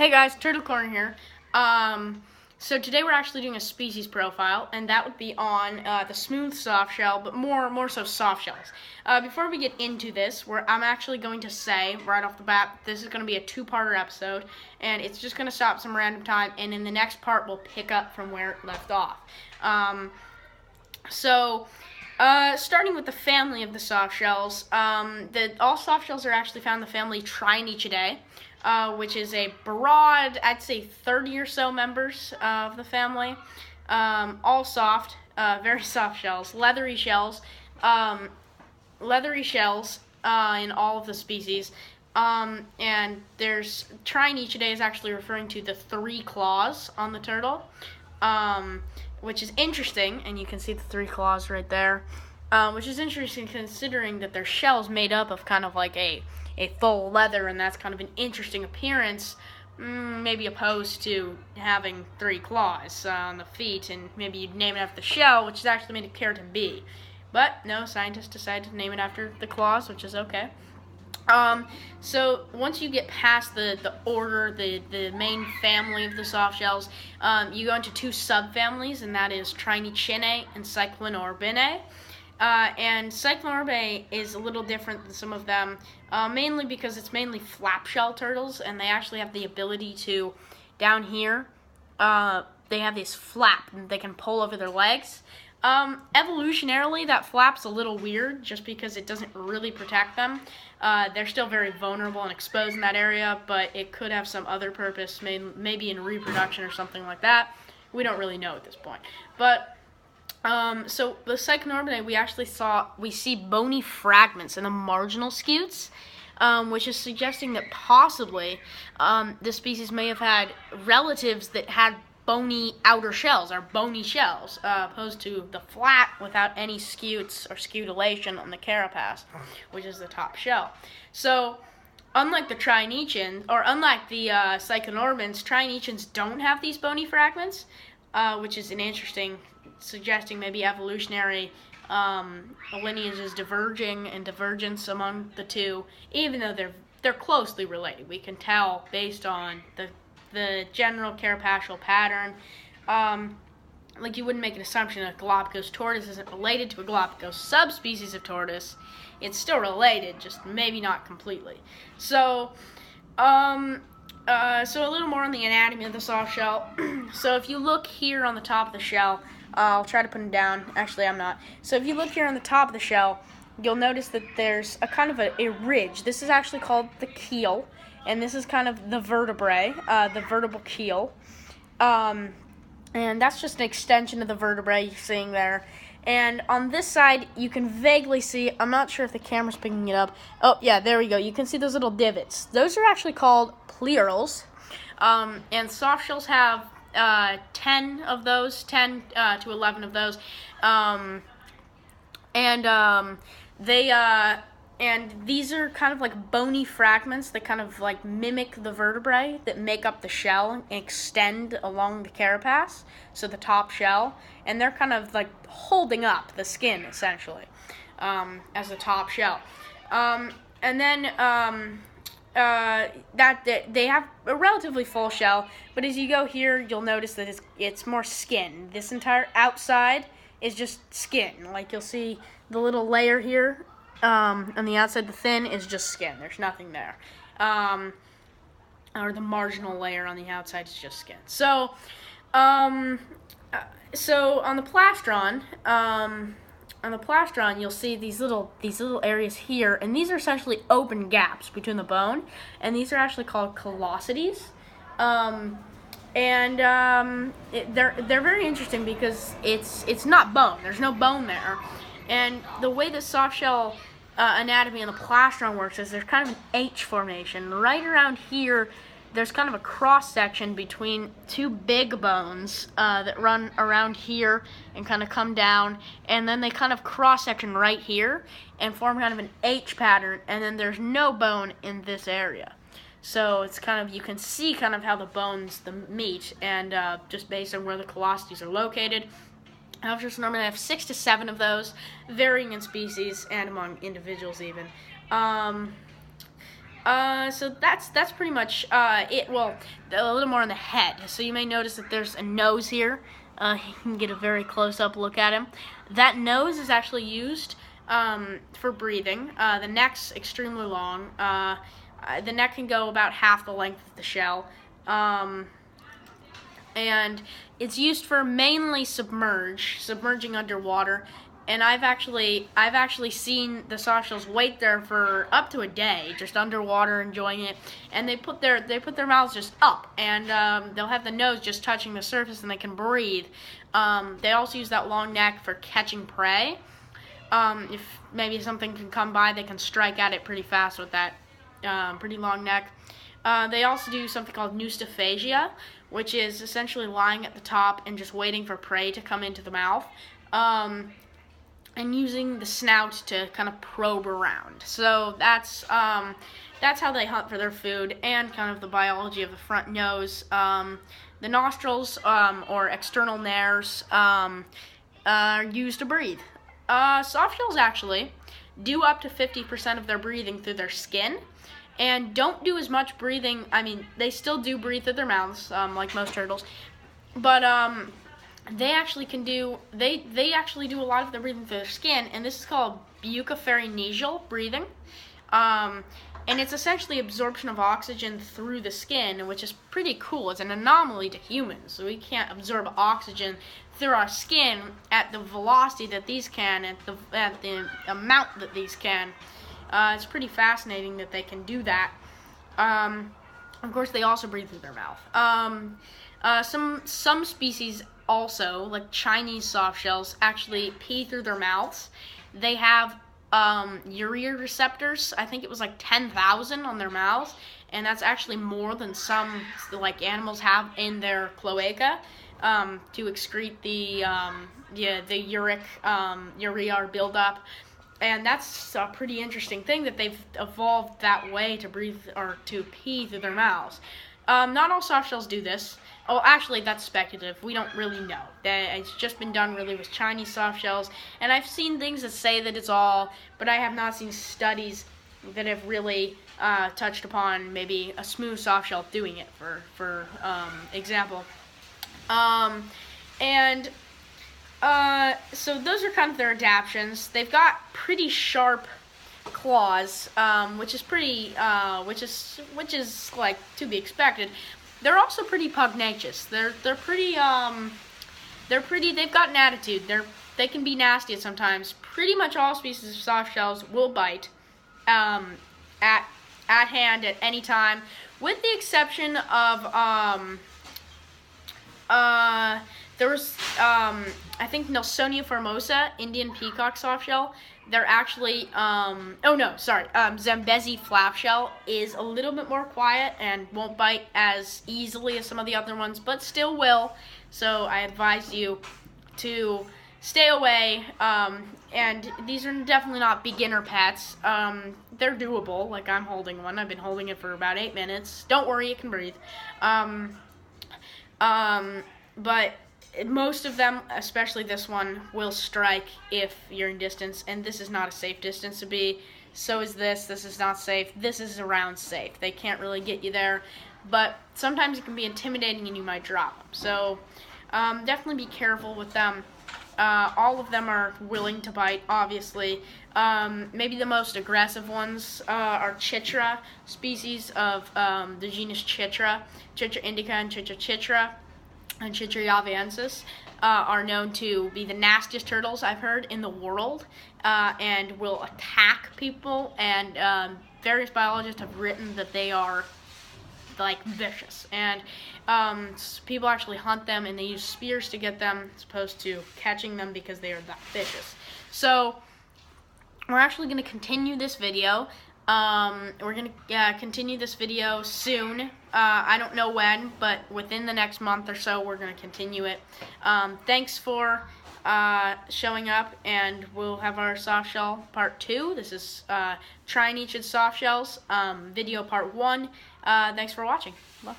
Hey guys, Turtle Corner here. So today we're actually doing a species profile, and that would be on the smooth softshell, but more so soft shells. Before we get into this, I'm actually going to say right off the bat, this is going to be a two-parter episode, and it's just going to stop some random time, and in the next part we'll pick up from where it left off. Starting with the family of the soft shells, all soft shells are actually found in the family Trionychidae. Which is a broad, I'd say 30 or so members of the family, all soft, very soft shells, leathery shells in all of the species, and there's Trionychidae is actually referring to the 3 claws on the turtle, which is interesting, and you can see the 3 claws right there, which is interesting considering that their shell's made up of kind of like a full leather, and that's kind of an interesting appearance, maybe opposed to having 3 claws on the feet, and maybe you'd name it after the shell, which is actually made of keratin B. But no, scientists decided to name it after the claws, which is okay. So once you get past the order, the main family of the soft shells, you go into 2 subfamilies, and that is Trionychinae and Cyclinorbinae. And Cyclinorbinae is a little different than some of them, mainly because it's mainly flap shell turtles, and they actually have the ability to, down here, they have this flap that they can pull over their legs. Evolutionarily, that flap's a little weird, just because it doesn't really protect them. They're still very vulnerable and exposed in that area, but it could have some other purpose, maybe in reproduction or something like that. We don't really know at this point. But so the Cyclinorbinae, we see bony fragments in the marginal scutes, which is suggesting that possibly the species may have had relatives that had bony outer shells, or bony shells, opposed to the flat without any scutes or scutellation on the carapace, which is the top shell. So unlike the Trionychians, or unlike the Cyclinorbinae, Trionychians don't have these bony fragments, which is an interesting, suggesting maybe evolutionary lineages diverging and divergence among the two, even though they're closely related. We can tell based on the general carapacial pattern. Like you wouldn't make an assumption that Galapagos tortoise isn't related to a Galapagos subspecies of tortoise. It's still related, just maybe not completely. So a little more on the anatomy of the soft shell. So if you look here on the top of the shell, I'll try to put them down. Actually, I'm not. So if you look here on the top of the shell, you'll notice that there's a kind of a ridge. This is actually called the keel, and this is kind of the vertebrae, the vertebral keel. And that's just an extension of the vertebrae you're seeing there. And on this side, you can vaguely see, I'm not sure if the camera's picking it up. Oh, yeah, there we go. You can see those little divots. Those are actually called pleurals. And soft shells have 10 of those, 10 to 11 of those. And these are kind of like bony fragments that kind of like mimic the vertebrae that make up the shell and extend along the carapace, so the top shell, and they're kind of like holding up the skin essentially as the top shell. And then they have a relatively full shell, but as you go here, you'll notice that it's more skin. This entire outside is just skin. Like you'll see the little layer here on the outside, the thin is just skin. There's nothing there. Or the marginal layer on the outside is just skin. So on the plastron, you'll see these little areas here, and these are essentially open gaps between the bone, and these are actually called callosities. They're very interesting because it's not bone. There's no bone there, and the way the soft shell anatomy on the plastron works is there's kind of an H formation right around here. There's kind of a cross section between 2 big bones that run around here and kind of come down, and then they kind of cross section right here and form kind of an H pattern, and then there's no bone in this area. So it's kind of, you can see kind of how the bones meet, and just based on where the callosities are located. Just normally I have 6 to 7 of those, varying in species and among individuals even. So that's pretty much it. Well, a little more on the head. So you may notice that there's a nose here. You can get a very close-up look at him. That nose is actually used for breathing. The neck's extremely long. The neck can go about half the length of the shell. And it's used for mainly submerging underwater. And I've actually seen the softshells wait there for up to a day, just underwater enjoying it. And they put their mouths just up, and they'll have the nose just touching the surface, and they can breathe. They also use that long neck for catching prey. If maybe something can come by, they can strike at it pretty fast with that pretty long neck. They also do something called neustophagia, which is essentially lying at the top and just waiting for prey to come into the mouth. And using the snout to kind of probe around. So that's how they hunt for their food, and kind of the biology of the front nose. The nostrils, or external nares, are used to breathe. Softshells actually do up to 50% of their breathing through their skin, and don't do as much breathing. I mean, they still do breathe through their mouths, like most turtles, but they actually do a lot of their breathing through their skin, and this is called bucopharyngesial breathing. And it's essentially absorption of oxygen through the skin, which is pretty cool. It's an anomaly to humans. So we can't absorb oxygen through our skin at the velocity that these can, at the amount that these can. It's pretty fascinating that they can do that. Of course, they also breathe through their mouth. Some species also, like Chinese softshells, actually pee through their mouths. They have urea receptors. I think it was like 10,000 on their mouths, and that's actually more than some like animals have in their cloaca to excrete the urea buildup. And that's a pretty interesting thing that they've evolved that way to breathe or to pee through their mouths. Not all softshells do this. Oh, actually, that's speculative. We don't really know. It's just been done really with Chinese softshells, and I've seen things that say that it's all, but I have not seen studies that have really touched upon maybe a smooth softshell doing it, for example. So those are kind of their adaptations. They've got pretty sharp claws, which is like to be expected. They're also pretty pugnacious. They're pretty. They've got an attitude. They can be nasty sometimes. Pretty much all species of softshells will bite, at hand at any time, with the exception of there was I think Nelsonia formosa, Indian peacock softshell. They're actually, Zambezi flapshell is a little bit more quiet and won't bite as easily as some of the other ones, but still will. So I advise you to stay away. And these are definitely not beginner pets. They're doable. Like, I'm holding one. I've been holding it for about 8 minutes. Don't worry, it can breathe. But most of them, especially this one, will strike if you're in distance, and this is not a safe distance to be. So is this. This is not safe. This is around safe. They can't really get you there, but sometimes it can be intimidating and you might drop them. So definitely be careful with them. All of them are willing to bite, obviously. Maybe the most aggressive ones are Chitra, species of the genus Chitra. Chitra indica and Chitra chitra and Chitra yaviensis are known to be the nastiest turtles I've heard in the world, and will attack people, and various biologists have written that they are like vicious, and people actually hunt them and they use spears to get them as opposed to catching them because they are that vicious. So we're actually going to continue this video. We're going to continue this video soon. I don't know when, but within the next month or so we're going to continue it. Thanks for showing up, and we'll have our softshell part 2. This is Trionychid softshells, video part 1. Thanks for watching. Bye.